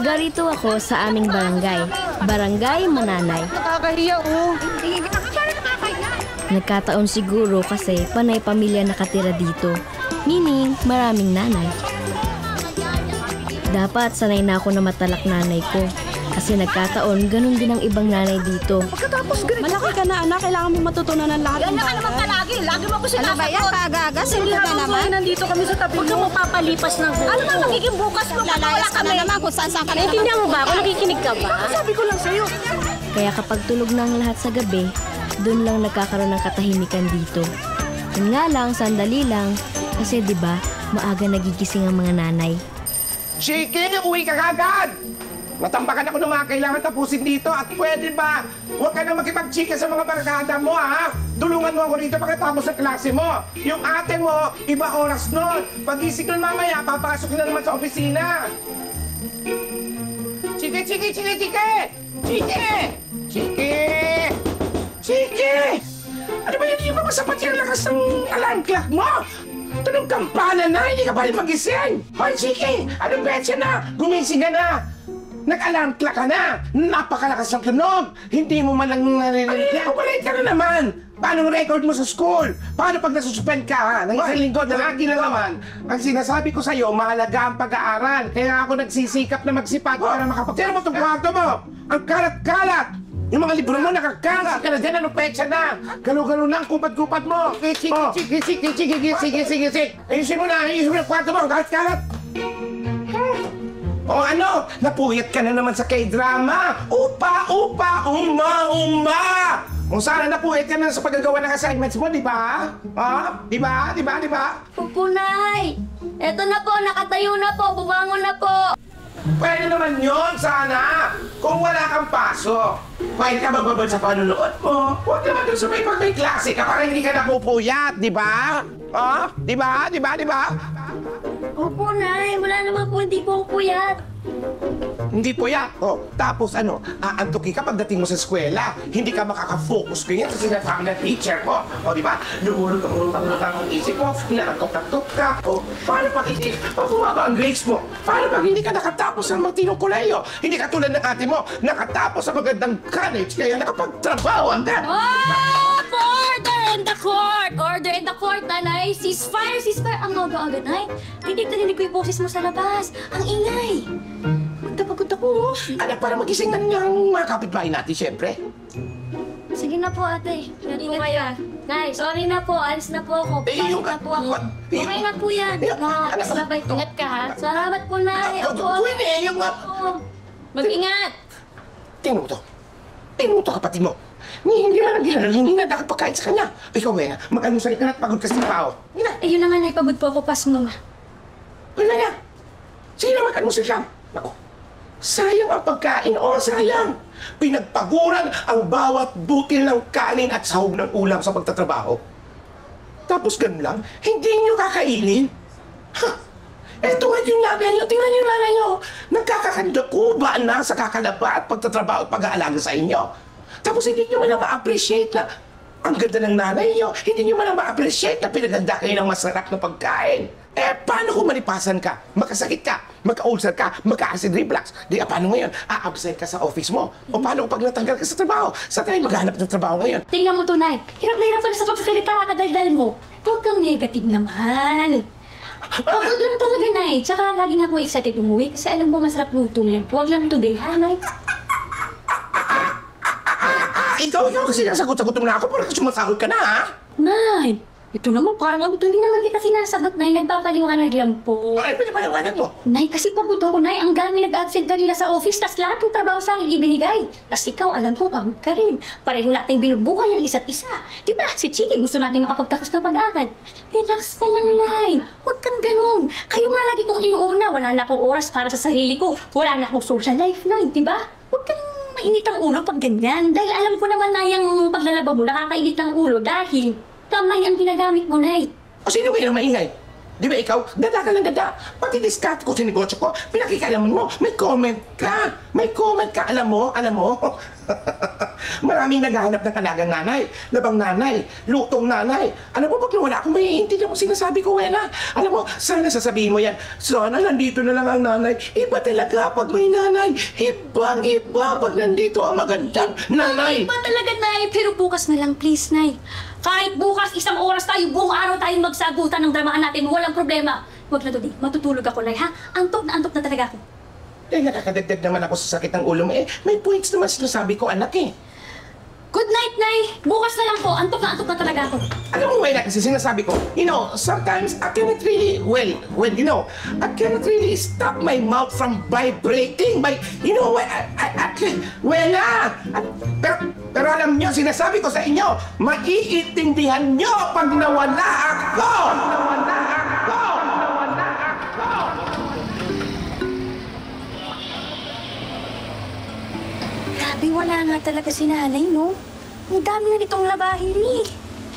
Taga rito ako sa aming barangay, Barangay Mananay. Nakakahiya, oh. Nagkataon siguro kasi panay pamilya nakatira dito, meaning maraming nanay. Dapat sanay na ako na matalak nanay ko. Kasi nagkataon, ganun din ang ibang nanay dito. Pagkatapos ganito, malaki ka na anak, kailangan mo matutunan ng lahat ng bagay. Yan na naman palagi, lagi mo ako sinasagot. Ano ba yan, pag-aga? Sino ka na naman? Nandito kami sa tabi mo. Huwag ka mo papalipas ng buko. Ano ba magiging bukas mo? Lalayas ka na naman kung saan-saan ka na. Naintindihan mo ba ako? Nakikinig ka ba? Sabi ko lang sa'yo. Kaya kapag tulog na ang lahat sa gabi, doon lang nagkakaroon ng katahimikan dito. Yun nga lang, sandali lang. Kasi 'di ba, maaga nagigising ang mga nanay. Chiki, uwi ka kagad! Natambakan ako ng mga kailangan tapusin dito at pwede ba? Huwag ka na makipag-chika sa mga barkada mo, ha? Dulungan mo ako dito pagkatapos ng klase mo. Yung ate mo, iba oras nun. Pag-isig nun mamaya, papasok na naman sa opisina. Chiki, chiki, chiki, chiki! Chiki! Chiki! Chiki! Ano ba yun? Hindi ba masapat yung lakas ng alarm clock mo? Tunog kampana na, hindi ka pa rin magising. Hoy, Chiki! Anong betya na? Gumising ka na! Nag-alarm clock ka na! Napakalakas ng tunog! Hindi mo man lang naririnig. Ay, ka na naman! Paano ang record mo sa school? Paano pag nasususpend ka, ha? Nang isang linggo na lagi na naman. Ang sinasabi ko sa'yo, mahalaga ang pag-aaral. Kaya ako nagsisikap na magsipag para makapagtira mo itong kwarto mo! Ang kalat-kalat! Yung mga libro mo nakakalat ka na dyan, anong petsa na? Galo-galo lang, kupad-kupad mo! Sige, ayusin mo na ang kwarto mo, kalat-kalat! O ano? Napuyat ka na naman sa K-drama! Upa! Uma! Kung sana napuyat ka na sa paggagawa ng assignments mo, di ba? Ha? Di ba? Opo, Nay! Eto na po, nakatayo na po, bumangon na po! Pwede naman yun, sana! Kung wala kang pasok, pwede ka magbabad sa panunood mo. Huwag naman dun sa may klase ka para hindi ka napupuyat, di ba? Ha? Di ba? Opo, Nay! Wala naman po, hindi po ako puyat. Hindi puyat. O, tapos ano, aantukin ka pagdating mo sa eskwela. Hindi ka makaka-focus ko yan sa sinasabi ng teacher mo. O, di ba? Lumulutang ang isip mo, inaantok-antok ka. O, paano pag hindi, bumaba ang grades mo? Paano pag hindi ka nakatapos ng matinong koleyo? Hindi ka tulad ng ate mo, nakatapos sa magandang college, kaya nakapagtrabaho ka. Oh! Order in the court! Order in the court, nanay! Ceasefire! Ang aga-aga, nay! Tinig ko yung boses mo sa labas! Ang ingay! Magtapagod ako! Anak, para magising na niyang mga kapitbahay natin, siyempre. Sige na po, ate. Ingat kayo. Nay, sorry na po. Alis na po ako. Yung na po ako. Okay na po yan. Sabay, ingat ka, ha? Salamat po, nay. Yung Mag-ingat! Tingnan mo to, kapatid mo. Hindi man ang ginagawa, hindi na nakapagkain sa kanya. Ikaw, mag-almusal ka na at pagod ka sa tao. Yun naman, nay. Pagod po ako, pas mo. Wala na. Sige na mag-almusal siya. Ako, sayang ang pagkain, sayang. Pinagpaguran ang bawat butil ng kanin at sahog ng ulam sa pagtatrabaho. Tapos ganun lang, hindi niyo kakainin. Ha? Eto nga yung nanay niyo, tingnan niyo yung nanay niyo. Nagkakakandakuba na sa kakalaba at pagtatrabaho at pag-aalaga sa inyo. Tapos hindi niyo man ma-appreciate na ang ganda ng nanay niyo. Hindi niyo man ma-appreciate na pinaganda kayo ng masarap na pagkain. Paano kung malipasan ka, makasakit ka, magka-ulcer ka, magka-acid reflux? Di paano ngayon? A-absent ka sa office mo? O paano pag natanggal ka sa trabaho? Saan tayo maghanap ng trabaho ngayon? Tingnan mo to, nay. Hirap na hirap ka na sa pagsasalita kadaldal mo. Huwag kang negative naman. Pagod lang talaga, nay. Tsaka lagi nga ako excited umuwi kasi alam mo masarap luto niyan. Huwag lang today, ha, nay? Ikaw kasi nasagot-sagot mo na ako, parang sumasahod ka na, ha? Nay, ito naman parang hindi naman kita sinasagot, nay. Nagpapaliwanag lang po. Ay, paliwanag mo. Nay, kasi pagod ako, nay. Ang dami nag-absent kanina sa office, tas lahat ng trabaho sa akin ibinigay. Tas ikaw, alam ko, pagod ka rin. Pareho natin binubuhay ang isa't isa. Di ba? Si Chiki gusto natin makapagtapos ng pag-aaral. Relax ka lang, nay. Huwag kang ganun. Kayo nga lagi kong inuuna. Wala na akong oras para sa sarili ko. Wala na akong social life, nay. Di ba? Huwag kang mainit ang ulo pag ganyan. Dahil alam ko naman na yung paglalaba mo nakakainit ng ulo dahil kamay ang ginagamit mo, nay. O sino kayo na maingay? Di ba ikaw? Dada ka lang dada. Pati discount ko sa negosyo ko, pinakikalaman mo, may comment ka. Alam mo? Maraming naghahanap ng alagang nanay, labang nanay, lutong nanay. Alam mo, pag wala akong maiintindihan mo sinasabi ko, Wena. Alam mo, sana sasabihin mo yan, sana nandito na lang ang nanay. Iba talaga pag may nanay. Ibang-iba pag nandito ang magandang nanay. Iba talaga, Nay. Pero bukas na lang, please, Nay. Kahit bukas, 1 oras tayo, buong araw tayong magsagutan ng dramaan natin, walang problema. Huwag na, Dodi. Matutulog ako, Nay, ha? Antok na talaga ako. Eh, nakakadagdag naman ako sa sakit ng ulo mo. Eh, may points naman sinasabi ko, anak eh. Good night, Nay. Bukas na lang po. Antok na talaga ako. Alam mo, Wena, kasi sinasabi ko, sometimes I cannot really, I cannot really stop my mouth from vibrating. Wena! Pero alam nyo, sinasabi ko sa inyo, maiintindihan nyo pag nawala ako! Grabe, wala nga talaga si nanay, no? Ang dami na nitong labahin, eh.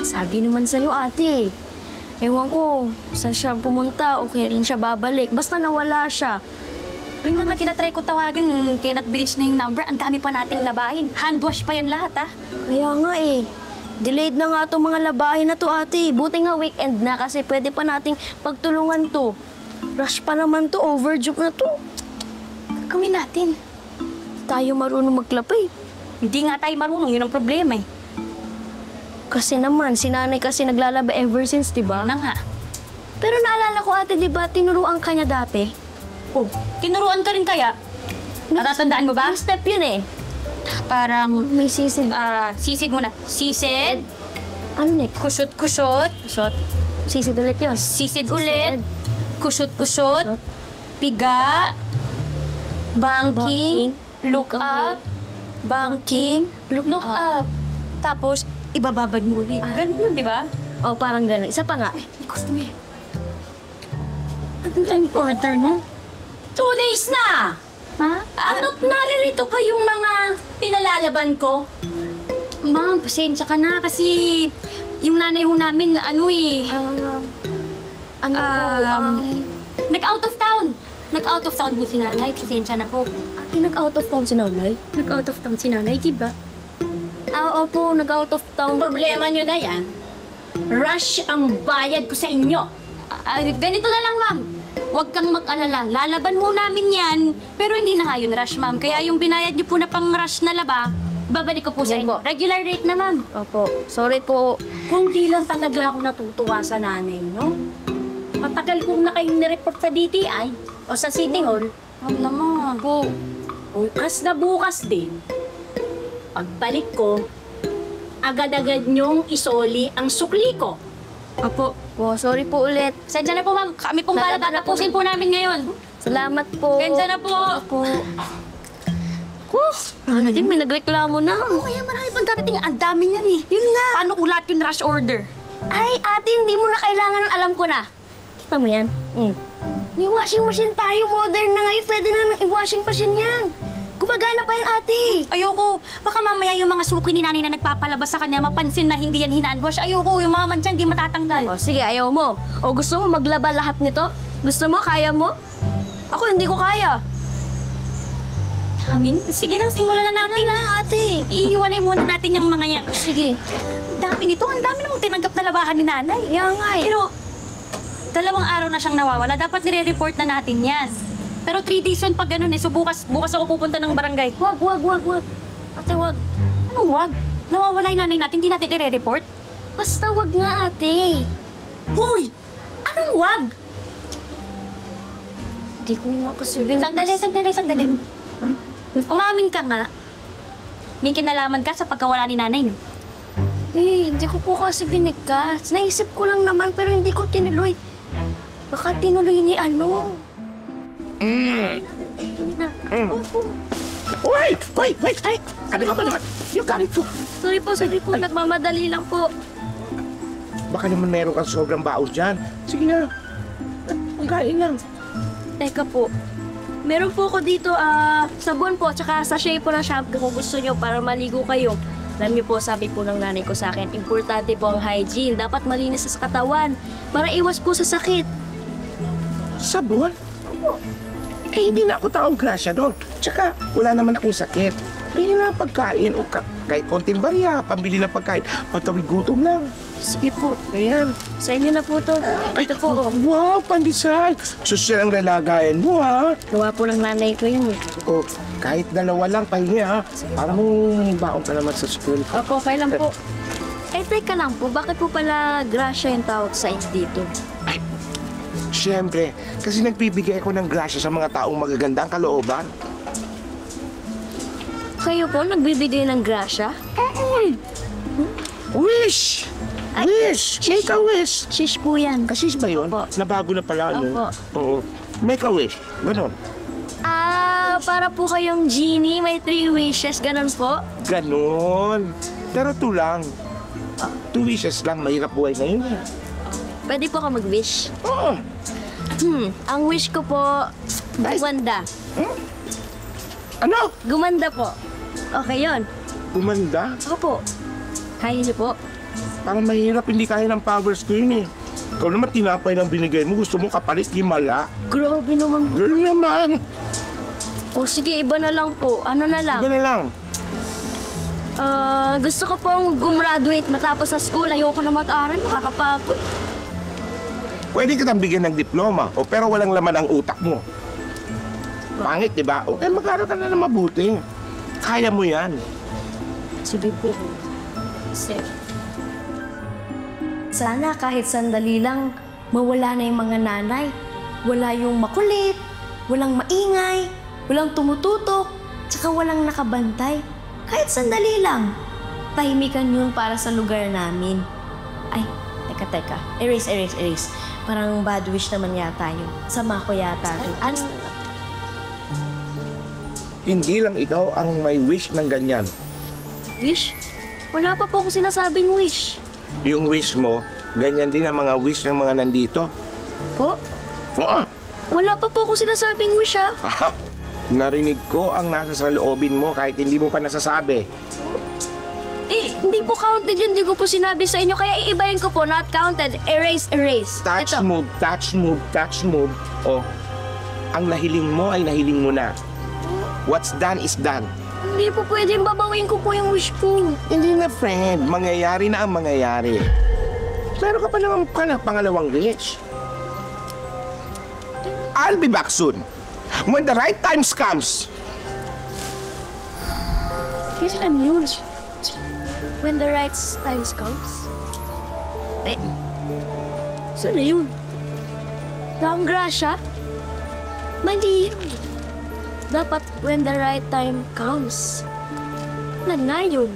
Sabi naman sa'yo, ate. Ewan ko, saan siya pumunta o kailan siya babalik. Basta nawala siya. Yung mga tinatry ko tawagan, cannot reach na yung number, ang dami pa nating labahin. Handwash pa yan lahat, ha? Kaya nga eh. Delayed na nga itong mga labahin na to, ate. Buti nga weekend na kasi pwede pa nating pagtulungan to. Rush pa naman to, overdue na to. Gawin natin. Tayo marunong maglapay. Hindi nga tayo marunong, yun ang problema, eh. Kasi naman, si nanay kasi naglalaba ever since, diba? Na nga. Pero naalala ko, ate, diba, tinuruan ka niya dati? Oh, tinuruan ka rin kaya? Natatandaan mo ba? Yung step yun eh. Parang, May sisid. sisid muna. Sisid, Ano next? kusot-kusot, Sisid ulit yun. sisid ulit, kusot-kusot, piga, banking, look up, banking, look up. Tapos, ibababad mo ulit. Ganun yun, di ba? Oh, parang gano'n. Isa pa nga. Gusto mo eh. Ano tayong order na? 2 days na! Ha? Ano't naririto pa yung mga pinalalaban ko? Ma'am, pasensya ka na kasi yung nanay ho namin, nag-out of town. Nag-out of town po si nanay. Pasensya na po. Ate, nag-out of town si nanay? Nag-out of town si nanay, diba? Opo, nag-out of town. Problema nyo na yan. Rush ang bayad ko sa inyo. Ganito na lang, ma'am. Huwag kang mag-alala. Lalaban mo namin yan. Pero hindi na nga yun rush, ma'am. Kaya yung binayad niyo po na pang rush na laba, babalik ko po sa Yan inyo. po. Regular rate na, ma'am. Opo, sorry po. Kung di lang talaga ako natutuwa sa nanay, no? Matagal kong na kayong nireport sa DTI o sa City Hall. Huwag naman. Po, bukas na bukas din. Pagbalik ko, agad-agad niyong isoli ang sukli ko. Opo. Po, sorry po ulit. Sensya na po, ma'am. Kami pong Salamat bala na po. tatapusin po namin ngayon. Salamat po. Sensya na po. Po. Ate, may nagreklamo na. Kaya marami pang darating. Ang dami niyan eh. Yun nga. Paano ulat yung rush order? Ay, ate, hindi mo na kailangan ng alam ko na. Kita mo yan? May washing machine tayo. Modern na ngayon. Pwede na i-washing machine yan. Gumagana pa yan, ate. Ayoko. Baka mamaya yung mga suki ni nanay na nagpapalabas sa kanya mapansin na hindi yan hinandwash. Ayoko. Yung mga mancha hindi matatanggal. O, sige, ayaw mo. O, gusto mo maglaba lahat nito? Gusto mo? Kaya mo? Ako, hindi ko kaya. Amin? Sige lang, simulan na natin. Ate. Iiwalay muna natin yung mga yan. Sige. Dami nito. Ang dami namang tinanggap na labahan ni nanay. Yan nga eh. Pero, 2 araw na siyang nawawala. Dapat nire-report na natin yan. Pero 3 days yun pag ganun eh. So bukas ako pupunta ng barangay. Wag. Ate, wag. Anong wag? Nawawala yung nanay natin. Hindi natin nire-report? Basta wag nga, ate. Hoy! Anong wag? Hindi ko makasubin. Sandali. Umamin ka nga. May kinalaman ka sa pagkawala ni nanay, no? Eh, hindi ko po kasi binigkas. Naisip ko lang naman pero hindi ko tinuloy. Baka tinuloy ni ano. Wait! Ay! Ano ka ba naman? Yung galing po. Sorry po. Nagmamadali lang po. Baka naman meron kang sobrang baon dyan. Sige na. Ang galing lang. Teka po. Meron po ako dito, sabon po, tsaka sachet po ng shampoo kung gusto nyo para maligo kayo. Alam niyo po, sabi po ng nanay ko sa akin, importante po ang hygiene. Dapat malinis sa katawan para iwas po sa sakit. Sabon? Eh, hindi na ako taong grasya doon. Tsaka, wala naman akong sakit. Pili na pagkain o kahit konting barya, pambili ng pagkain. Patawid gutom lang. Sige po. Ayan. Sa inyo na po to. Ito po. Wow, pandesal. Social ang lalagayan mo, ha? Gawa po ng nanay ko yun. O, kahit dalawa lang, pahingi, ha? Para mong baon ka naman sa school. Opo, okay lang po. Eh, teka lang po. Bakit po pala grasya yung tawag sa inyo dito? Siyempre, kasi nagbibigay ako ng grasya sa mga taong magaganda ang kalooban. Kayo po, nagbibigay ng grasya? Wish! Ay, Wish! Make a wish! Shish po yan. Kasis ba yun? Opo. Nabago na pala, ano? Opo. Oo. Make a wish. Ganon. Para po kayong genie, may 3 wishes, ganun po. Ganon. Pero 2 lang. 2 wishes lang, mahirap buhay ngayon. Pwede po ka mag-wish. Oo. Ang wish ko po, gumanda. Ano? Gumanda po. Okay yun. Gumanda? Opo. Kaya niyo po. Parang mahirap, hindi kaya ng powers ko yun eh. Ikaw naman tinapay ng binigay mo, gusto mo kapalit, himala. Grabe naman. Girl naman. O sige, iba na lang po. Ano na lang? Iba na lang. Gusto ko pong gumraduate matapos sa school. Ayoko na mag-aral, makakapagod. Pwede kitang bigyan ng diploma, o pero walang laman ang utak mo. Pangit, di ba? O eh, mag-aral ka na ng mabuti. Kaya mo yan. Sige po. Sana kahit sandali lang, mawala na yung mga nanay. Wala yung makulit, walang maingay, walang tumututok, tsaka walang nakabantay. Kahit sandali lang. Tahimikan yun para sa lugar namin. Ay, teka. Erase. Parang bad wish naman yata yun. Sama ko yata. Ano? Hindi lang ikaw ang may wish ng ganyan. Wish? Wala pa po akong sinasabing wish. Yung wish mo, ganyan din ang mga wish ng mga nandito. Po? Oo. Wala pa po akong sinasabing wish, ha? Narinig ko ang nasa sa loobin mo kahit hindi mo pa nasasabi. Eh, hindi po counted yun. Hindi ko po sinabi sa inyo. Kaya iibahin ko po, not counted. Erase. Touch, Ito. move. Oh, ang nahiling mo ay nahiling mo na. What's done is done. Hindi po pwedeng babawin ko po yung wish ko. Hindi na, friend. Mangyayari na ang mangyayari. Meron ka pa naman pangalawang wish. I'll be back soon. When the right time comes. Kailan yun? When the right time comes? Eh, saan na yun? Ang grasya? Mali yun. Dapat when the right time comes. Wala na yun.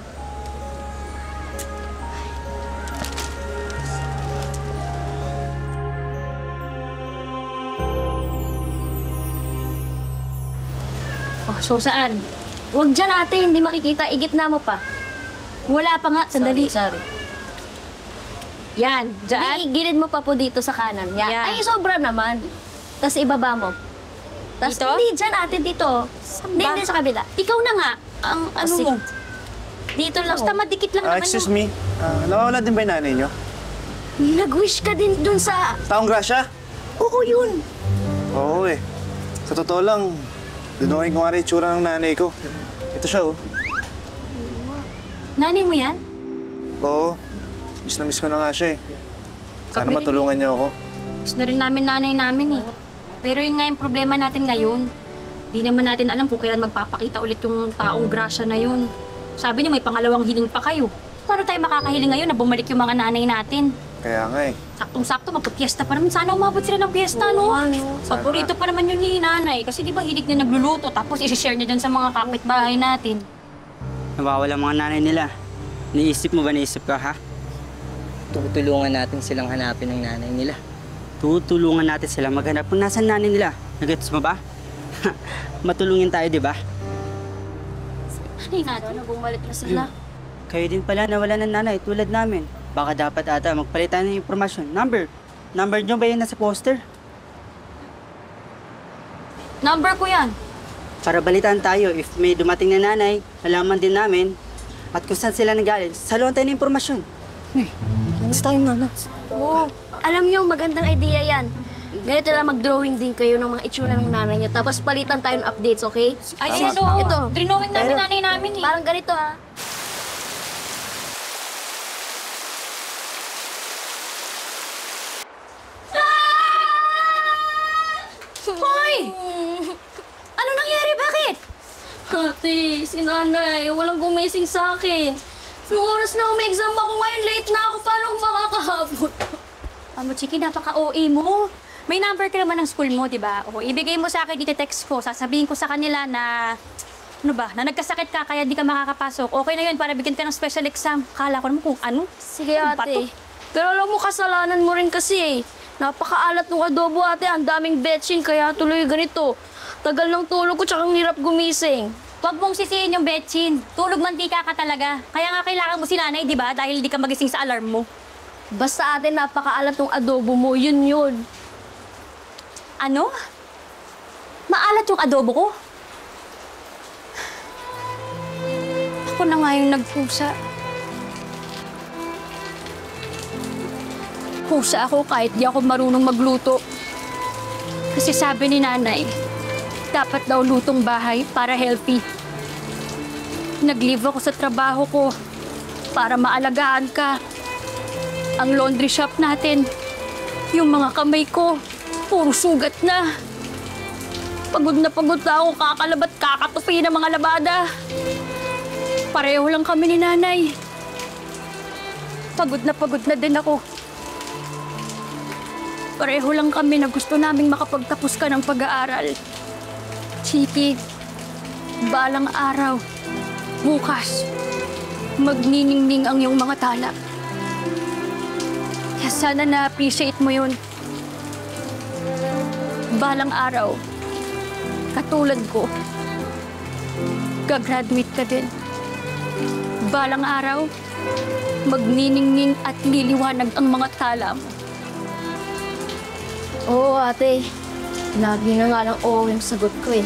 Oh, so saan? Huwag dyan ate, hindi makikita. Igitna mo pa. Wala pa nga, sandali. Sorry. Yan, dyan. Gilid mo pa po dito sa kanan. Yan. Ay, sobra naman. Tapos ibaba mo. Tapos Dito? hindi, dyan ate, dito. Hindi sa kabila. Ikaw na nga. Ang ano Sige. mo. Dito lang. Basta madikit lang naman Excuse yung... me, nawawala din ba yung nanay nyo? Nag-wish ka din dun sa... Taong grasya? Oo, yun. Oo eh. Sa totoo lang, dinuhin ko nga rin yung tsura ng nanay ko. Ito siya oh. Nanay mo yan? Oo. Miss na miss ko na nga siya eh. Sana Kami rin. matulungan niyo ako. Gusto na rin namin nanay namin eh. Pero yun nga yung problema natin ngayon. Di naman natin alam kung kailan magpapakita ulit yung taong grasya na yun. Sabi niya may pangalawang hiling pa kayo. Paano tayo makakahiling ngayon na bumalik yung mga nanay natin? Kaya nga eh. Saktong-sakto, magpa-fiesta pa naman. Sana umabot sila ng fiesta, no? Paborito pa naman yun ni nanay. Kasi di ba hilig na nagluluto, tapos isi-share niya dyan sa mga kapitbahay natin. Nawawala mga nanay nila. Naisip mo ba, naisip ka, ha? Tutulungan natin silang hanapin ng nanay nila. Tutulungan natin sila maghanap kung nasan nanay nila. Nagets mo ba? Matulungin tayo, di ba? Ay, natin na bumalik na sila. Kayo din pala nawala ng nanay tulad namin. Baka dapat ata magpalitan ng impormasyon. Number nyo ba yan nasa poster? Number ko yan. Para balitaan tayo, if may dumating na nanay, malaman din namin. At kung saan sila nagaling, saluhan tayo ng impormasyon. Oo. Alam niyo, magandang idea yan. Ganito lang, mag-drawing din kayo ng mga itsura ng nanay niyo. Tapos palitan tayo ng updates, okay? Ay, Tama. ano, Ito. drinowing namin nanay namin eh. Parang ganito ha. Hoy! Ano nangyari? Bakit? Ate, si nanay, walang gumising sa akin. Nung oras na may exam ako ngayon, late na ako. Paano ako makakahabot? Amo, Chiki, napaka-OA mo. May number ka naman ng school mo, di ba? O, ibigay mo sa akin, iti-text ko. Sasabihin ko sa kanila na, ano ba, na nagkasakit ka kaya di ka makakapasok. Okay na yun para bigyan ka ng special exam. Kala ko naman kung ano. Sige Ano ba ate. to? Pero alam mo, kasalanan mo rin kasi eh. Napakaalat ng adobo ate, ang daming betchin, kaya tuloy ganito. Tagal ng tulog ko, tsaka ang hirap gumising. Huwag mong sisihin yung betchin. Tulog mantika ka talaga. Kaya nga kailangan mo si nanay, di ba? Dahil di ka magising sa alarm mo. Basta ate, napakaalat ng adobo mo, yun. Ano? Maalat yung adobo ko? Ako na nga yung nagpusa. Pusa ako kahit di ako marunong magluto. Kasi sabi ni nanay, dapat daw lutong bahay para healthy. Nag-leave ako sa trabaho ko para maalagaan ka. Ang laundry shop natin, yung mga kamay ko, puro sugat na. Pagod na ako kakalabat kakatupi ng mga labada. Pareho lang kami ni nanay. Pagod na din ako. Pareho lang kami na gusto naming makapagtapos ka ng pag-aaral. Chiki, balang araw, bukas, magniningning ang iyong mga tala. Kaya sana na-appreciate mo yun. Balang araw, katulad ko, gagraduate ka din. Balang araw, magniningning at liliwanag ang mga tala mo. Oo ate, lagi na nga lang oo yung sagot ko eh.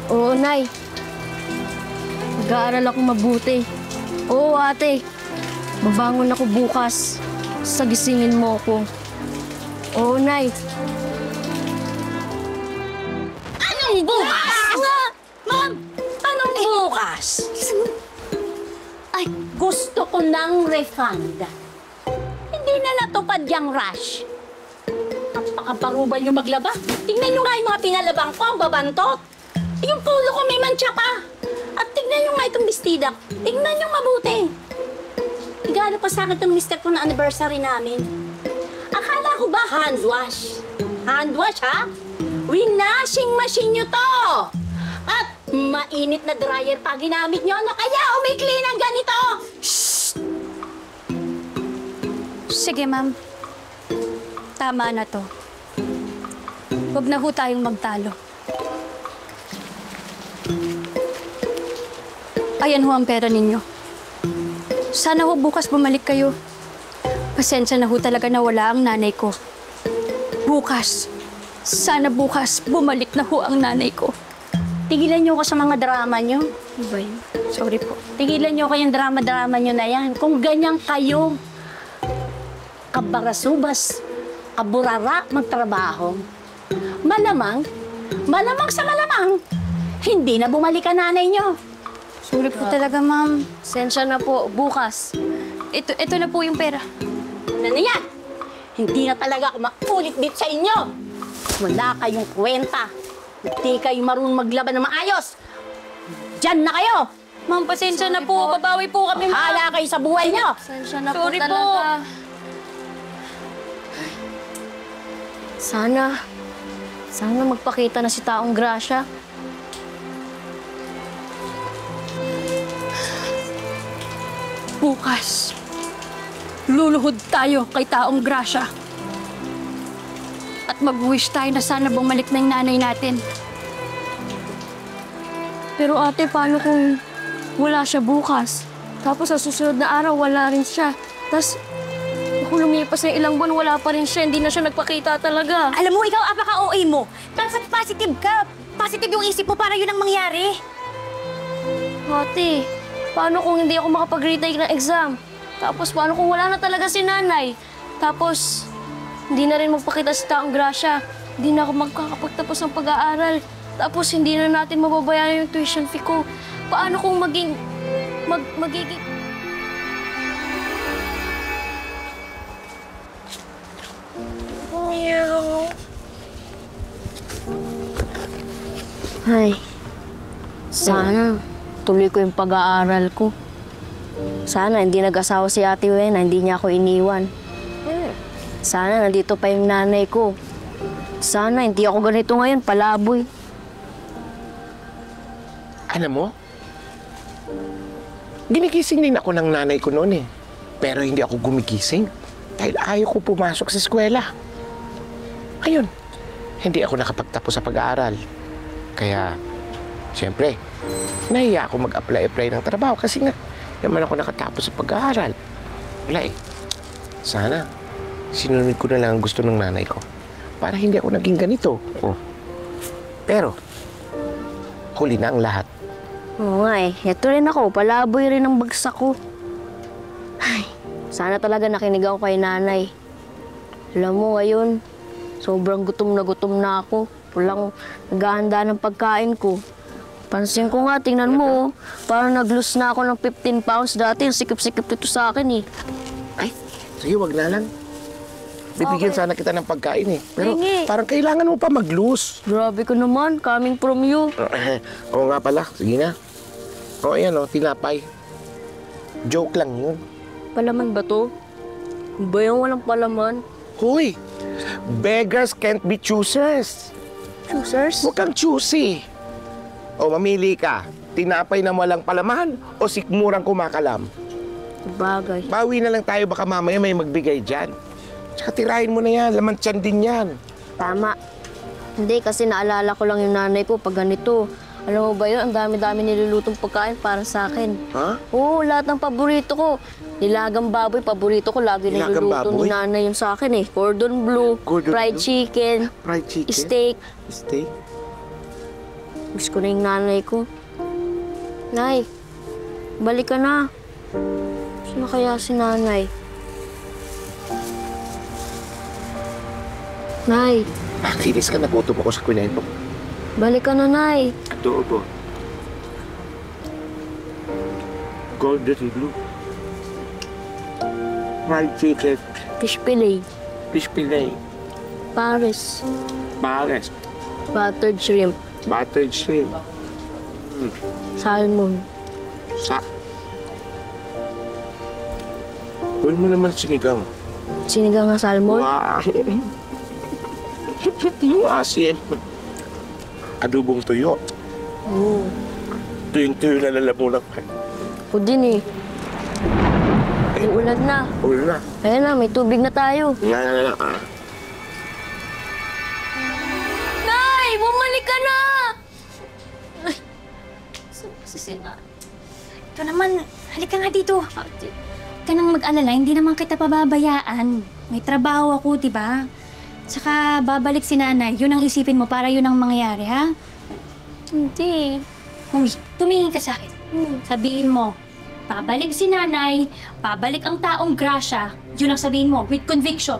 Oo nay, mag-aaral ako mabuti. Oo ate, babangon ako bukas, sagisingin mo ako. Oo nay. Anong bukas? Ma'am, anong bukas? Ay, gusto ko ng refund. Hindi na natupad yung rush. Napakabarubal yung maglaba. Tingnan nyo nga yung mga pinalabang ko, ang babantot. Yung pulo ko may mancha pa. At tingnan nyo nga itong bestida. Tingnan nyo mabuti. Igano pa sa akin itong mister ko na anniversary namin. Akala ko ba hand wash? Hand wash, ha? Winashing machine nyo to! At mainit na dryer pa ginamit nyo. Ano kaya umikli ng ganito? Sige, ma'am. Tama na to. Huwag na ho tayong magtalo. Ayan ho ang pera ninyo. Sana ho bukas bumalik kayo. Pasensya na ho talaga na wala ang nanay ko. Bukas. Sana bukas bumalik na ho ang nanay ko. Tigilan nyo ko sa mga drama nyo. Ba yun? Sorry po. Tigilan nyo kayong drama-drama nyo na yan. Kung ganyan kayo, kabarasubas, kaburara, magtrabaho. Malamang sa malamang, hindi na bumalik ang nanay nyo. Sorry po talaga, ma'am. Sensya na po, bukas. Ito na po yung pera. Ano na yan? Hindi na talaga ako maulit dito sa inyo. Wala kayong kwenta. Hindi kayo marunong maglaban ng maayos. Diyan na kayo. Ma'am, pasensya na po. Babawi po kami, ma'am. Hala kayo sa buhay nyo. Sensya na Sorry po po. talaga. Sana magpakita na si Taong Grasya. Bukas, luluhod tayo kay Taong Grasya. At mag-wish tayo na sana bumalik na yung nanay natin. Pero ate, paano kung wala siya bukas? Tapos sa susunod na araw, wala rin siya. Tapos, kung lumipas na ilang buwan, wala pa rin siya. Hindi na siya nagpakita talaga. Alam mo, ikaw apaka-OA mo. Dapat positive ka. Positive yung isip mo para yun ang mangyari. Ate, paano kung hindi ako makapag-retake ng exam? Tapos paano kung wala na talaga si nanay? Tapos, hindi na rin magpakita sa taong grasya. Hindi na ako magkakapagtapos ng pag-aaral. Tapos, hindi na natin mababayaran yung tuition fee ko. Paano kung magiging... Ay, sana tuloy ko yung pag-aaral ko. Sana hindi nag-asawa si Ate Wena, hindi niya ako iniwan. Sana nandito pa yung nanay ko. Sana hindi ako ganito ngayon, palaboy. Alam mo, ginigising din ako ng nanay ko noon eh. Pero hindi ako gumigising dahil ayaw ko pumasok sa eskwela. Ayun, hindi ako nakapagtapos sa pag-aaral. Kaya, siyempre, nahiya ako mag-apply ng trabaho kasi nga, naman ako nakatapos sa pag-aaral. Wala eh. Sana, sinunod ko na lang ang gusto ng nanay ko para hindi ako naging ganito. Oh. Pero, huli na ang lahat. Oo nga eh, eto rin ako, palaboy rin ang bagsak ko. Ay, sana talaga nakinig ako kay nanay. Alam mo ngayon, sobrang gutom na ako. Walang naghahanda ng pagkain ko. Pansin ko nga, tingnan mo, parang nag-lose na ako ng 15 pounds dati. Ang sikip-sikip nito sa akin eh. Ay, sige, wag na lang. Bibigyan sana kita ng pagkain eh. Pero Hingi. parang kailangan mo pa mag-lose. Grabe ka naman, coming from you. Oo nga pala, sige na. O, ayan o, tinapay. Joke lang yun. Palaman ba to? Ba yung walang palaman? Hoy, beggars can't be choosers. Choosers? Huwag kang choosy. O, mamili ka. Tinapay na walang palaman o sikmurang kumakalam. Bagay. Bawi na lang tayo, baka mamaya may magbigay dyan. Tsaka tirahin mo na yan, laman tiyan din yan. Tama. Hindi, kasi naalala ko lang yung nanay ko pag ganito. Alam mo ba yun, ang dami-dami nilulutong pagkain para sa akin. Ha? Oo, lahat ng paborito ko. Nilagang baboy, paborito ko. Lagi Nilagang niluluto baboy? ni nanay yun sa akin eh. Cordon bleu, Cordon fried bleu? chicken, Fried chicken? steak. Steak? Gusto ko na yung nanay ko. Nay, balik ka na. Sino kaya si nanay? Nay, Kinis ka, nagutom ako sa kwento. balik ka na, Nay. Adobo. Golden blue. Fried chicken. Fish fillet, Fish fillet. Paris, Pares. buttered shrimp, Buttered shrimp. salmon. Sa. Huwag mo naman sinigang. Sinigang na salmon? Wow. Yung asin. Adobong tuyo. Oo. Tuyong-tuyo na lalamunan ka. Ako din eh. Ulan na. Ulo na. Ayan na, may tubig na tayo. Nga. Nay! Bumalik ka na! Ito naman, halika nga dito. Huwag ka nang mag-alala, hindi naman kita pababayaan. May trabaho ako, di ba? Saka babalik si nanay, yun ang isipin mo para yun ang mangyayari, ha? Hindi. Uy, tumingin ka sa akin. Sabihin mo, babalik si nanay, babalik ang taong grasya, yun ang sabihin mo, with conviction.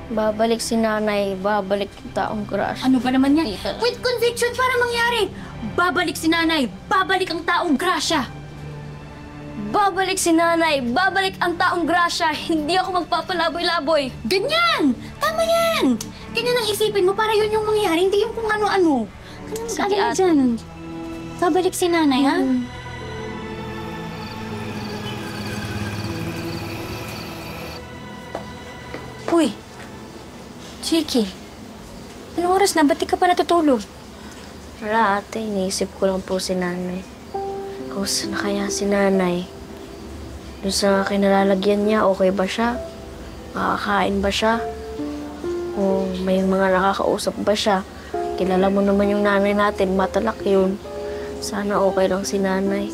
Babalik si nanay, babalik yung taong crush. Ano ba naman yan? With conviction para mangyari. Babalik si nanay, babalik ang taong grasya. Babalik si nanay, babalik ang taong grasya, hindi ako magpapalaboy-laboy. Ganyan! Tama yan! Ganyan ang isipin mo para yun yung mangyari, hindi yung kung ano-ano. Sige, Ano ate. dyan? Babalik si nanay, ha? Uy! Chiki! Anong oras na? Ba't di ka pa natutulog? Wala ate, iniisip ko lang po si nanay. Kamusta na kaya si nanay? Doon sa kinalalagyan niya, okay ba siya? Makakain ba siya? O may mga nakakausap ba siya? Kilala mo naman yung nanay natin, matalak yun. Sana okay lang si nanay.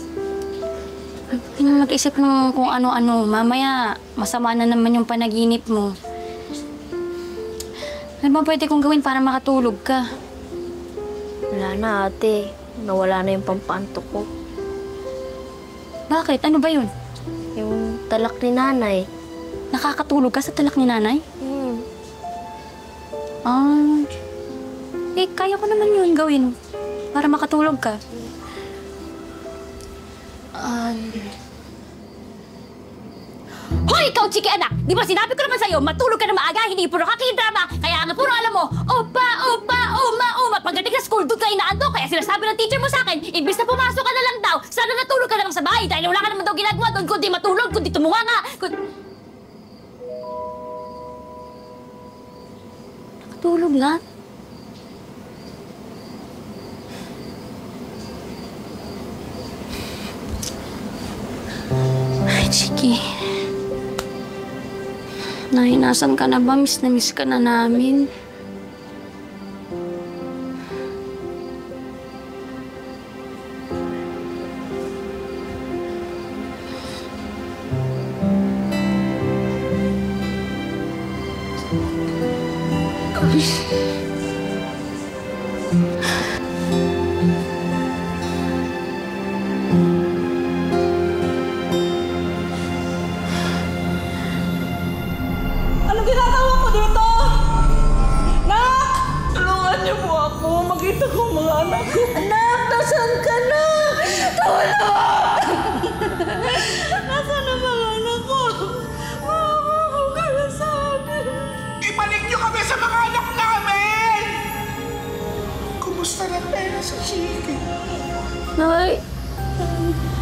Huwag na mag-isip ng kung ano-ano. Mamaya, masama na naman yung panaginip mo. Ano ba pwede kong gawin para makatulog ka? Wala na ate, nawala na yung pampantok ko. Bakit? Ano ba yun? Yung talak ni nanay. Nakakatulog ka sa talak ni nanay? Hmm. Ah. Eh, kaya ko naman yun gawin. Para makatulog ka. Hoy, ikaw, chiki anak! Di ba sinabi ko naman sa'yo, matulog ka na maaga, hindi puro kakidrama. Kaya nga puro alam mo, opa, opa, uma, uma. Pagdating sa school, doon ka inaanto. Kaya sinasabi ng teacher mo sa akin, imbis na pumasok ka na lang daw, sana natulog ka na lang sa bahay. Dahil wala ka naman daw ginagawa doon, kundi matulog, kundi tumunganga. Nakatulog nga. Ay, Chiki. Nay, nasan ka na ba? Miss na miss ka na namin. Anong ginagawa ko dito? Nak! Tulungan niyo po ako. Makita ko mga anak ko. Anak, nasaan ka na? Tulong! Nasaan na mga anak ko? Mama, kaya sa amin. Ibalik niyo kami sa mga anak namin! Kumusta na pera sa Chiki? Nay,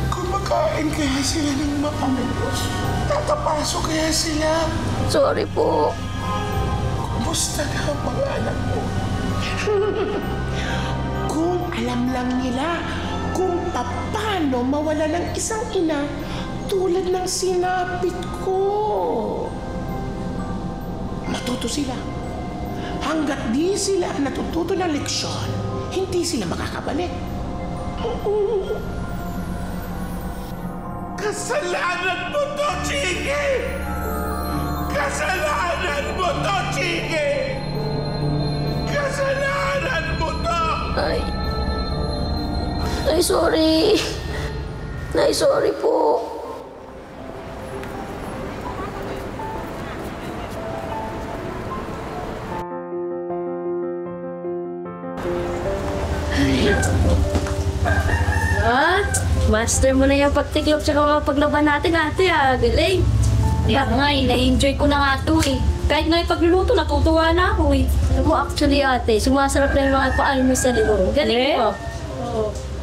Kumakain kaya sila ng maayos? Tatapaso kaya sila? sorry po. Kumusta na ang mga anak mo? Kung alam lang nila kung paano mawala ng isang ina tulad ng sinapit ko. Matuto sila. Hanggat di sila natututo ng leksyon, hindi sila makakabalik. Kasalanan mo to, Chiki! Kasalanan mo to, Chiki! Kasalanan mo to! Nay. Nay, sorry. Nay, sorry po. Ah, master mo na yung pagtiklop tsaka mga paglaban natin, ate, ah. Galing. Kaya nga eh, na-enjoy ko na nga to eh. Kahit nga yung pagluluto, natutuwa na ako eh. Alam mo, actually, ate, sumasarap na yung mga paalmusal mo. Galing mo.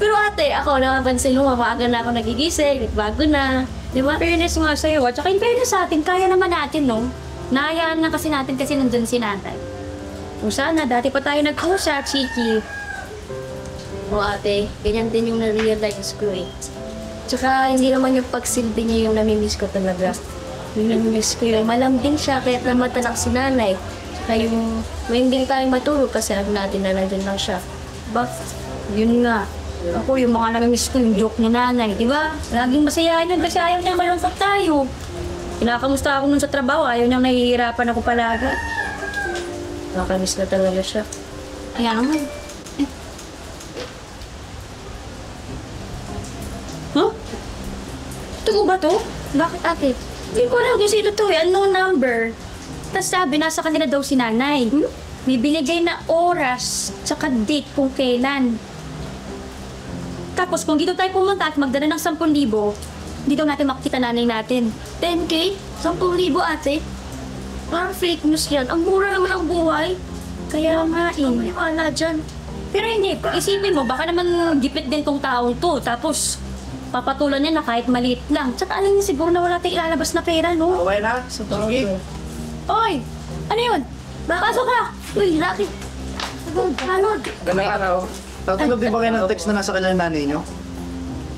Pero ate, ako nakapansin mo, maaga na ako nagigising, bago na. Di ba? Fairness nga sa'yo at saka in fairness sa atin, kaya naman natin no. Nahayaan na kasi natin kasi nandun si nanay. Kung sana, dati pa tayo nag-usap, Chiki. O ate, ganyan din yung na-realize ko eh. Tsaka hindi naman yung pagsilbi niya yung namimiss ko talaga. Yung namimiss ko yung malambing siya, kaya namatanak si nanay. Tsaka yung may hindi tayong matulog kasi alam natin na nandun lang siya. But, yun nga. Ako yung mga namimiss ko yung joke ni nanay, di ba? Laging masayahin yun kasi ayaw niya malungkot tayo. Kinakamusta ako nun sa trabaho, ayaw niyang nahihirapan ako palagi. Nakakamiss na talaga siya. Kaya naman. Huh? Ito mo ba to? Bakit ate? Hindi ko alam kung sino to eh. Unknown number. Tapos sabi, nasa kanila daw si nanay. May binigay na oras tsaka date kung kailan. Tapos kung dito tayo pumunta at magdala ng 10,000, dito natin makikita nanay natin. 10K? 10,000 ate? Parang fake news yan. Ang mura naman ang buhay. Kaya nga eh. Wala dyan. Pero hindi, isipin mo, baka naman gipit din tong taong to. Tapos, papatulan niya na kahit maliit lang. Tsaka alam niya siguro na wala tayong ilalabas na pera, no? Okay na? Sige. Oy! Ano yun? Pasok ka! Uy, Lucky. Halod. Gandang araw. Tatanggap din ba kayo ng text na nasa kanya ng nanay niyo?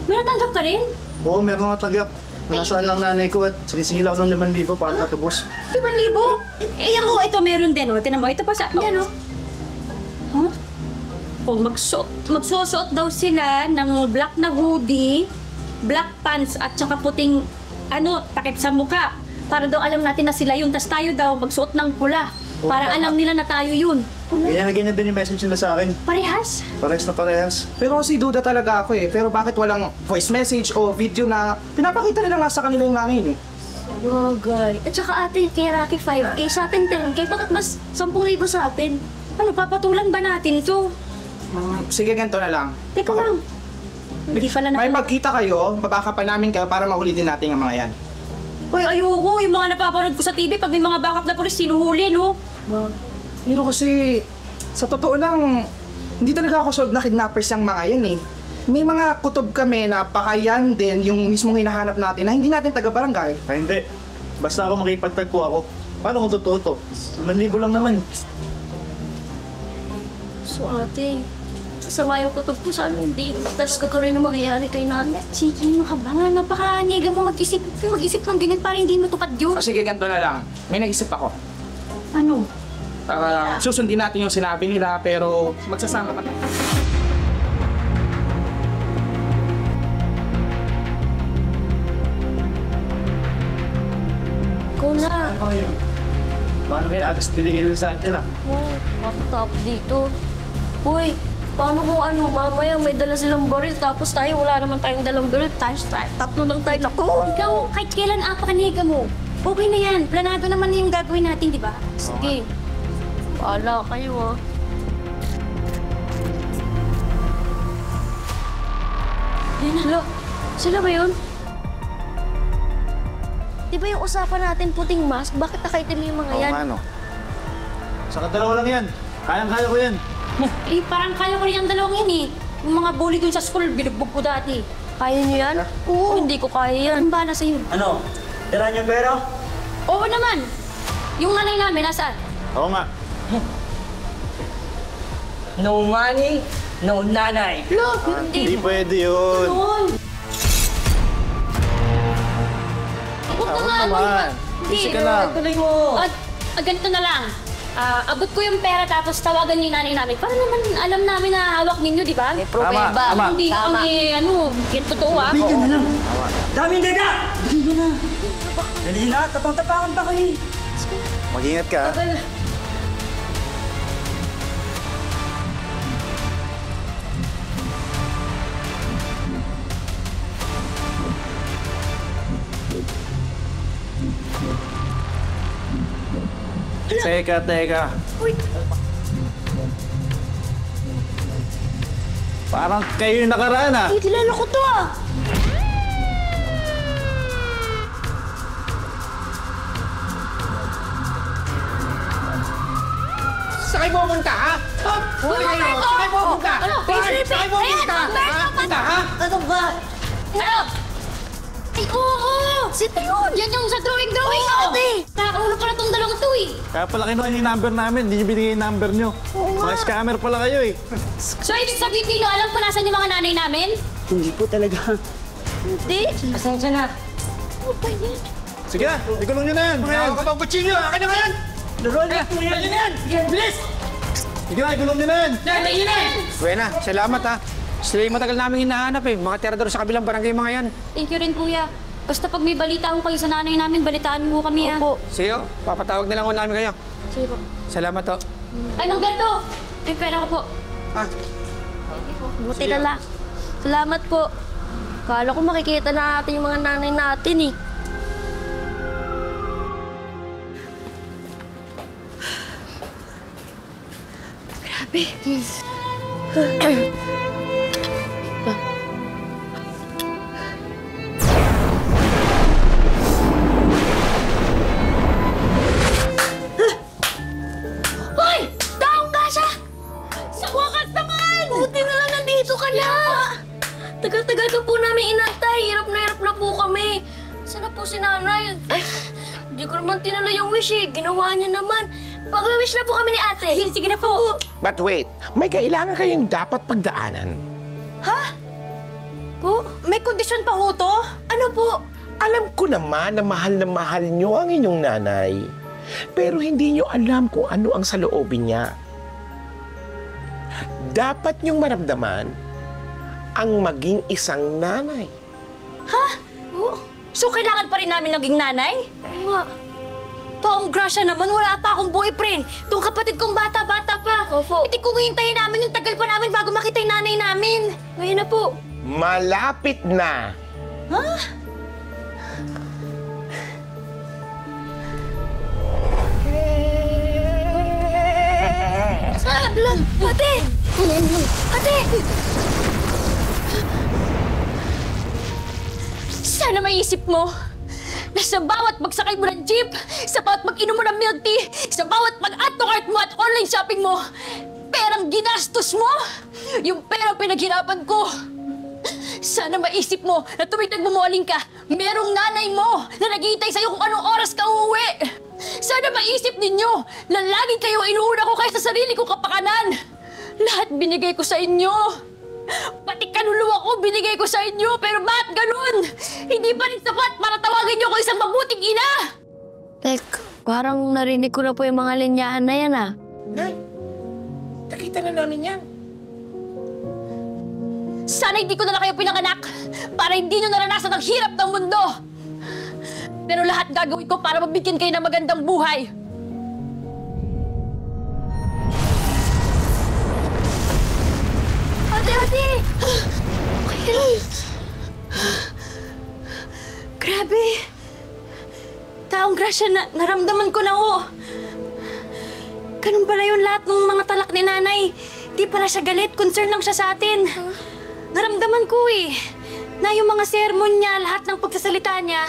May natanggap ka rin? Oo, meron nga tagyap. Nasaan lang nanay ko at sinisingil ako ng 5,000 para natubos. 5,000? Eh ako, ito meron din, oh. Tinan mo, ito pa sa... Yan, oh. Huh? Oh, magsusuot daw sila ng black na hoodie, black pants, at saka puting, takip sa mukha. Para daw alam natin na sila yun. Tapos tayo daw magsuot ng pula. Para alam nila na tayo yun. Ganyan na ganyan din yung message nila sa akin. Parehas? Parehas na parehas. Pero kasi duda talaga ako eh. Pero bakit walang voice message o video na pinapakita nila nga sa kanila yung nanay niyo? Bagay. At saka ate, kay Rocky 5K, sa atin 10K, bakit mas 10,000 sa atin? Ano, papatulan ba natin ito? Sige, ganito na lang. Teka lang. Hindi pala na... May magkita kayo, babaka pa namin kayo para mahuli din natin ang mga yan. Uy, ayoko. Yung mga napapanood ko sa TV, pag may mga backup na pulis, sinuhuli, no? Pero kasi, sa totoo lang, hindi talaga ako sold na kidnappers yung mga yan eh. May mga kutob kami na pakayan din yung mismong hinahanap natin na hindi natin taga-barangay. Ay, hindi. Basta ako makipagtagpo ako. Paano kung totoo to? 1,000 lang naman. So ate, sasama yung kutob ko sa amin, hindi. Tapos kakaroon na mangyayari kay nanay. Sige, ano ka ba? Napaka-niga mo mag-isip ng ganyan para hindi matupad yun. Sige, ganito na lang. May naisip ako. Ano? Susundin natin yung sinabi nila pero magsasama pa tayo. Ikaw na. Paano kaya atas tinigil sa atin ah? Oh, matap dito. Uy, paano kung ano, mamaya may dala silang baril, tapos tayo wala naman tayong dalang baril, tatlo lang tayo. Naku! Ikaw, kahit kailan apakaniga mo, okay na yan. Planado naman yung gagawin natin, di ba? Sige. Bahala kayo ah. Yan na. Sila ba yun? Di ba yung usapan natin puting mask? Bakit nakaitim yung mga yan? Oo, ano? Saka dalawa lang yan. Kayang-kaya ko yan. Eh, parang kaya ko rin ang dalawang yan eh. Yung mga bully dun sa school, binugbog ko dati. Kaya niyo yan? Oo. Hindi ko kaya yan. Ang bala sa'yo. Ano? Tira niyo pero? Oo naman. Yung nanay namin, nasaan? Oo nga. No money, no nanay. Look, Hindi pwede yun. Noon. Huwag na Oo nga. naman. Busy ka lang. Tuloy mo. Ganito na lang. Abot ko yung pera tapos tawagan niyo yung nanay namin. Para naman alam namin na hawak ninyo, di ba? Tama, tama. Hindi kami, yan totoo ah. Bigyan na lang. Daming daga! Bigyan na. Dali na, tapang-tapangan pa kayo. Mag-ingat ka. ah. Teka. Parang kayo yung nakaraan ah. Uy, kilala ko to ah. Saan kayo pupunta, ha? Saan kayo pupunta? Bakit? Saan kayo pupunta? Punta, ha? Ano ba? Ano? Ay, oo! Si Tayon! Yan yung sa drawing! Ate! Nakaulo pala tong dalawang to eh. Kaya pala kinuha yung number namin, hindi nyo binigay yung number nyo. Mga scammer pala kayo eh. So, ibig sabihin nyo, alam ko nasan yung mga nanay namin? Hindi po talaga. Hindi. Pasensya na. Ano ba yan? Sige na, ikulong nyo na yan. Mga yan. Ako pang kutsilyo, akin na nga yan! Laruan na po yan. Bilis! Sige na, ikulong nyo na yan. Buena, salamat ha. Sila yung matagal namin hinahanap eh. Mga tirador sa kabilang barangay mga yan. Thank you rin, kuya. Basta pag may balita ko kayo sa nanay namin, balitaan mo kami ah. Opo. Sige, papatawag na lang ko namin kayo. Sige po. Salamat ho. Ay, nang ganito! May pera ko po. Ah, Buti na lang. Salamat po. Kala ko makikita na natin yung mga nanay natin eh. Grabe. Hoy! Taong gasa! Sa wakas naman! Buti na lang nandito ka na! Tagal-tagal ka po namin inantay. Hirap na po kami. Sana po si nanay? Hindi ko naman tinala yung wish eh. Ginawa niya naman. Pag-wish na po kami ni ate. Sige na po. But wait, may kailangan kayong dapat pagdaanan. Po? May kondisyon pa ho to? Ano po? Alam ko naman na mahal nyo ang inyong nanay. Pero hindi nyo alam kung ano ang saloobin niya. Dapat nyong maramdaman ang maging isang nanay. Oh, so kailangan pa rin namin naging nanay? Nga. Taong grasya naman, wala pa akong boyfriend. Itong kapatid kong bata-bata pa. Opo. Hindi kung hintayin namin yung tagal pa namin bago makita yung nanay namin. Ngayon na po. Malapit na. Ate! Ate! Sana maisip mo na sa bawat magsakay mo ng jeep, sa bawat mag-inom mo ng milk tea, sa bawat mag-add to cart mo at online shopping mo, perang ginastos mo, yung perang pinaghirapan ko. Sana maisip mo na tuwing nagmumuling ka, merong nanay mo na naghihintay sa'yo kung anong oras ka uuwi. Sana maisip ninyo na laging kayo inuuna ko kaysa sa sarili kong kapakanan. Lahat binigay ko sa inyo. Pati kaluluwa ko binigay ko sa inyo, pero bakit ganun? Hindi pa rin sapat para tawagin niyo ko isang mabuting ina! Tek, parang narinig ko na po yung mga linyahan na yan, ah. Nay, nakita na namin yan. Sana hindi ko na lang kayo pinanganak para hindi nyo naranasan ang hirap ng mundo. Pero lahat gagawin ko para mabigyan kayo ng magandang buhay. Ate! Okay lang. Grabe. Taong grasya na naramdaman ko na, oh. Ganun pala yung lahat ng mga talak ni nanay. Di pala siya galit, concern lang siya sa atin. Naramdaman ko na yung mga sermon niya, lahat ng pagsasalita niya,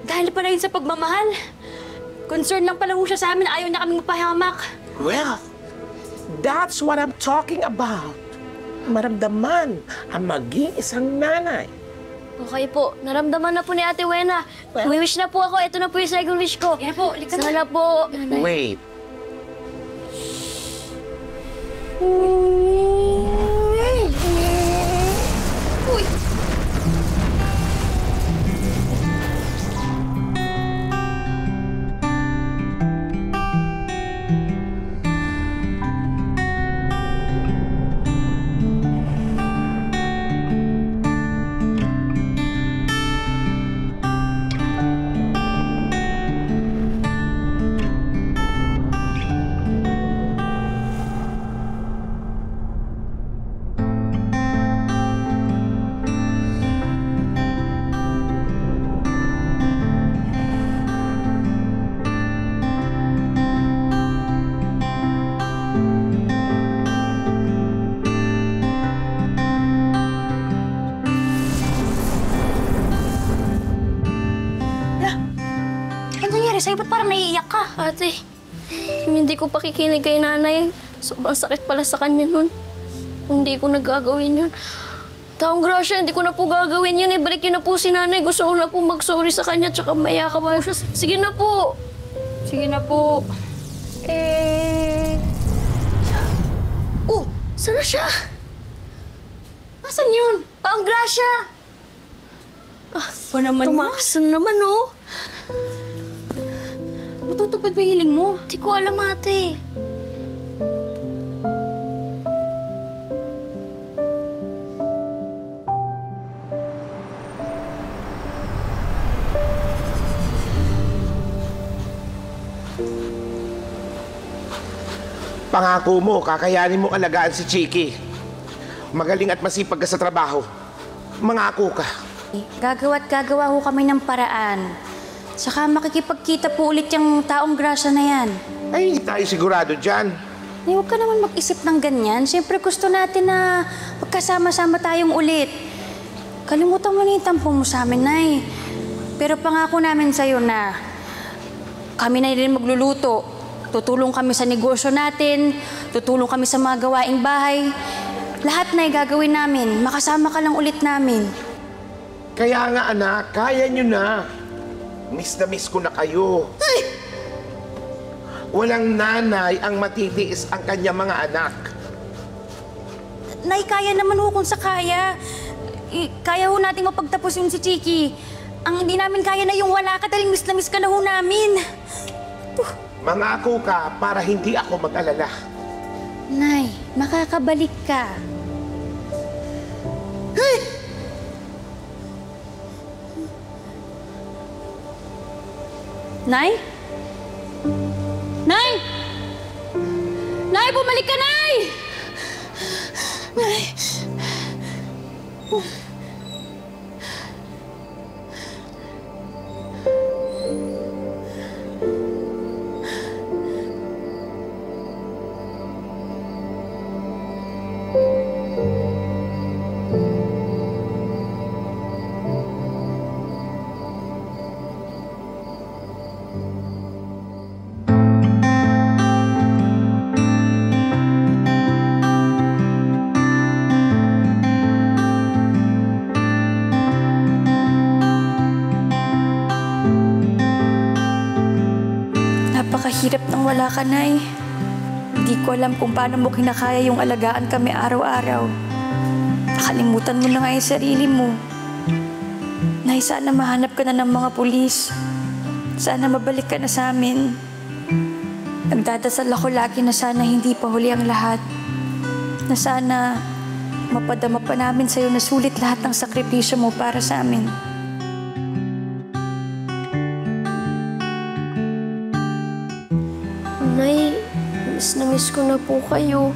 dahil pala yun sa pagmamahal. Concern lang pala siya sa amin, ayaw na kaming mapahamak. Well, that's what I'm talking about. Maramdaman ang maging isang nanay. Okay po, naramdaman na po ni Ate Wena. Wish na po ako, ito na po yung second wish ko. Yan po, lika na. Sana po. Wait. Uy! Sa'yo, ba't parang naiiyak ka? Ate, hindi ko pakikinig kay nanay. Sobrang sakit pala sa kanya nun. Hindi ko nagagawin yun. Taong grasya, hindi ko na po gagawin yun. Ibalik yun na po si nanay. Gusto ko na po mag-sorry sa kanya tsaka mayakap mo siya. Sige na po. Sige na po. Oh, saan na siya? Nasaan yun? Taong grasya! Pa naman Tumakas na naman, oh. Matutupad ba hiling mo? Hindi ko alam, ate. Pangako mo, kakayanin mo alagaan si Chiki. Magaling at masipag ka sa trabaho. Mangako ka. Gagawa't gagawa ho kami ng paraan. Saka makikipagkita po ulit yung taong grasya na yan. Ay, hindi tayo sigurado dyan. Eh, huwag ka naman mag-isip ng ganyan. Siyempre gusto natin na magkasama-sama tayong ulit. Kalimutan mo na yung tampo mo sa amin, Nay. Pero pangako namin sa'yo na kami na rin magluluto. Tutulong kami sa negosyo natin, tutulong kami sa mga gawaing bahay. Lahat na gagawin namin. Makasama ka lang ulit namin. Kaya nga anak, kaya nyo na. Miss na miss ko na kayo. Ay! Walang nanay ang matitiis ang kanyang mga anak. Nay, kaya naman ho kung sa kaya. Kaya ho natin mapagtapos yung si Chiki. Ang hindi namin kaya na yung wala ka dahil miss na miss ka na ho namin. Mangako ka para hindi ako mag-alala. Nay, makakabalik ka. Nay? Nay! Nay, bumalik ka, Nay! Nay! hirap nang wala ka, Nay. Hindi ko alam kung paano mo kinakaya yung alagaan kami araw-araw. Nakalimutan mo na nga yung sarili mo. Nay, sana mahanap ka na ng mga pulis. Sana mabalik ka na sa amin. Nagdadasal ako lagi na sana hindi pa huli ang lahat. Na sana mapadama pa namin sa'yo na sulit lahat ng sakripisyo mo para sa amin. Nay, na miss ko na po kayo.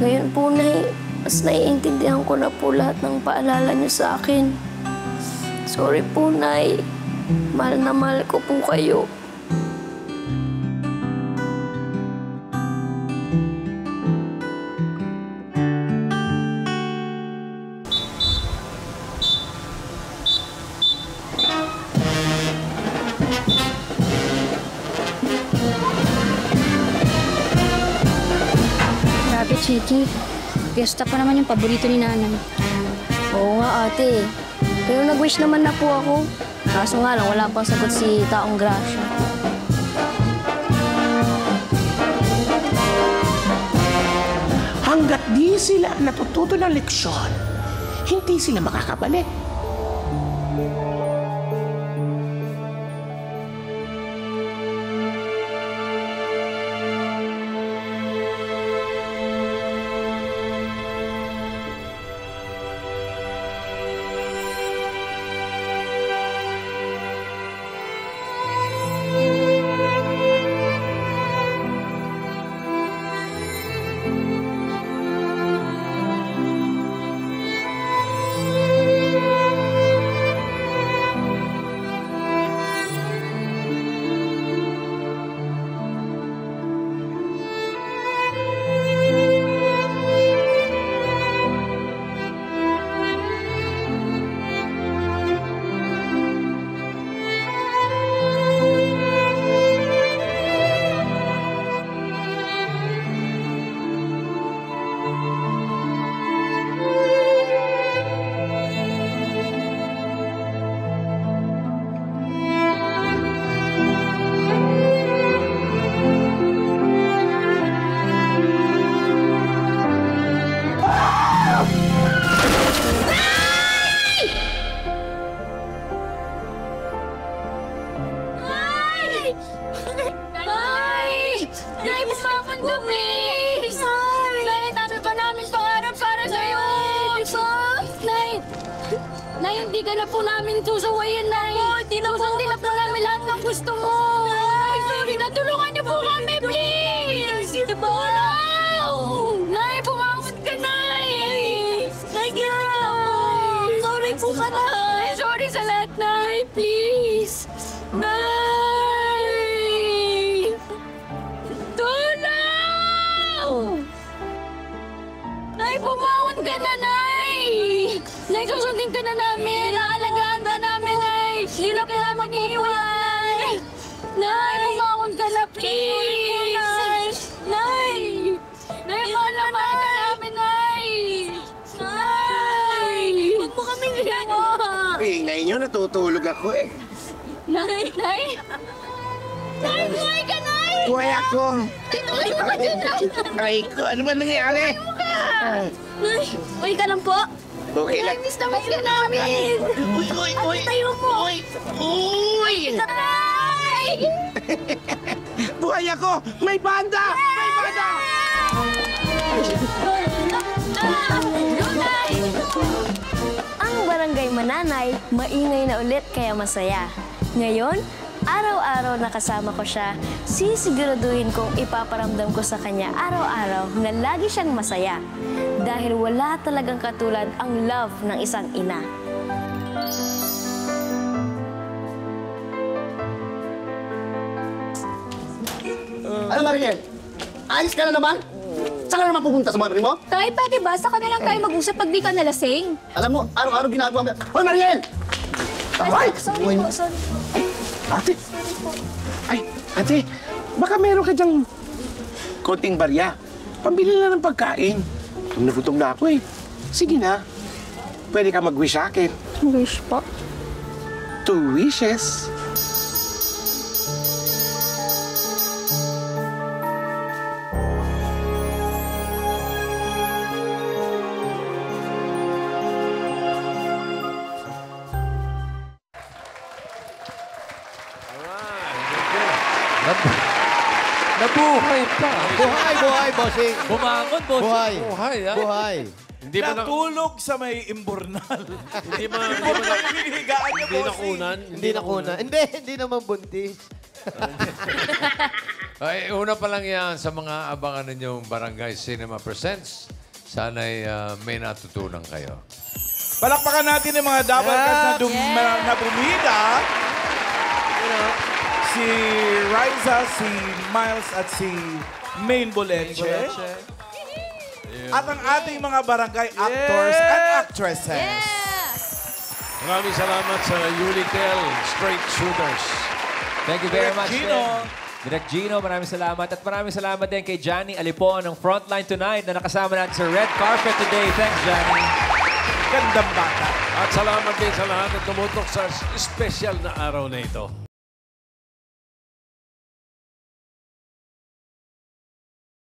Ngayon po, Nay, mas naiintindihan ko na po lahat ng paalala niyo sa akin. Sorry po, Nay. Mahal na mahal ko po kayo. Grabe, Chiki. Fiesta pa naman yung paborito ni Nanay. Oo nga, ate. Pero nag-wish naman na po ako. Kaso nga lang, wala pang sagot si Taong Gracia. Hanggat di sila natututo ng leksyon, hindi sila makakabalik. Nay, hindi ka na po namin susuwayin, Nay. Susundin na po namin lahat ng gusto mo. Ay, sorry na. Tulungan niyo po kami, please. Wow! Nay, pumawad ka, Nay. Nay, sorry po ka, Nay. Sorry sa lahat, Nay. Please. Nay! Tulong! Nay, pumawad ka na, Nay. Nay, susundin ka na namin. Naalagaan ka namin, Nay. Hindi na kaya mag-iiwalay. Nay, pumawad ka na, please. Nay! Nay, mahal na mahal ka namin, Nay. Nay! Huwag mo kaming ginawa. Ingay nyo, natutulog ako eh. Nay! Nay! Nay, buhay ka, Nay! Buhay ako. Ay ko, ano ba nangyayari? Nay, buhay ka lang po. Okay lang. Miss na miss ka namin. Uy, uy, uy. Tayo mo. Uy, uy. Nay! Buhay ako. May banda. May banda. Ang Barangay Mananay, maingay na ulit kaya masaya. Ngayon, araw-araw na kasama ko siya, sisiguraduhin kong ipaparamdam ko sa kanya araw-araw na lagi siyang masaya. Dahil wala talagang katulad ang love ng isang ina. Ano, Mariel? Ayos ka na naman? Saan ka naman pupunta sa mga mo? Tay, pwede ba? Saka na lang tayo mag-usap pag di ka nalasing. Alam mo, araw-araw ginagawa mo. Hoy, Mariel! Ay! Sorry po, sorry po. Ate. Ay, ate. Baka meron ka dyang konting barya. Pambili na ng pagkain. Gutom na ako eh. Sige na. Pwede ka mag-wish sa akin. Wish po. 2 wishes. Nabuhay pa. Buhay, bossing. Bumangon, boss. Buhay. Buhay, ha? Buhay. Hindi mo na... Natulog sa may imburnal. Hindi mo na... Hinihigaan niya, Hindi bossing. nakunan. Hindi na kuna. Hindi naman buntis. Ay, una pa lang yan sa mga abangan ninyong Barangay Cinema Presents. Sana'y may natutunan kayo. Palakpakan natin yung mga double cast na bumida. Si Riza, si Miles at si Main Boleche. At ang ating mga barangay actors and actresses. Maraming salamat sa Unitel Straight Shooters. Thank you very much, Gino. Direk Gino, maraming salamat. At maraming salamat din kay Johnny Alipon ng Frontline Tonight na nakasama natin sa red carpet today. Thanks, Johnny. Gandang bata. At salamat din sa lahat na tumutok sa special na araw na ito.